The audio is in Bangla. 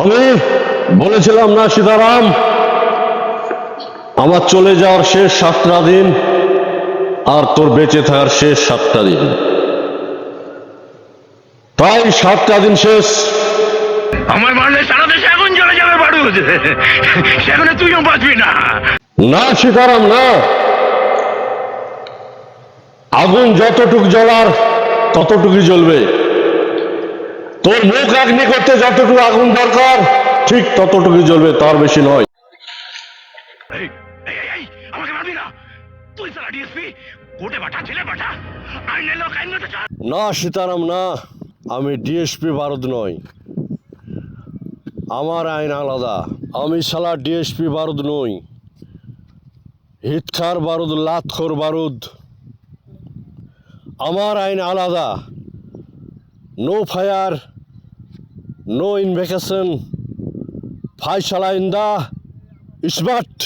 আমি বলেছিলাম না সীতারাম, আমার চলে যাওয়ার শেষ 7টা দিন আর তোর বেঁচে থাকার শেষ 7টা দিন। তাই 7টা দিন শেষ। আমার মারলে সারা দেশে আগুন জ্বলে যাবে বারুদ, সেখানে তুইও বাঁচবি না। না সীতারাম না, আগুন যতটুকু জ্বলার ততটুকুই জ্বলবে। তোর মুখ অগ্নি করতে যতটুকু আগুন দরকার ঠিক ততটুকুই জ্বলবে, তার বেশি নয়। এই, এই, এই, এই, আমাকে মারবি না। তুই সারা ডিএসপি, কোর্টে বাটা, ছেলে বাটা, আইনের লোক আইন মতো চল। না সীতারাম না, আমি ডিএসপি বারুদ নই, আমার আইন আলাদা। আমি শালা ডিএসপি বারুদ নই, হিতকার বারুদ, লাতখোর বারুদ। আমার আইন আলাদা। নো ফায়ার, নো ইনভেকেশন, ফাইসালা ইন দা স্মার্ট।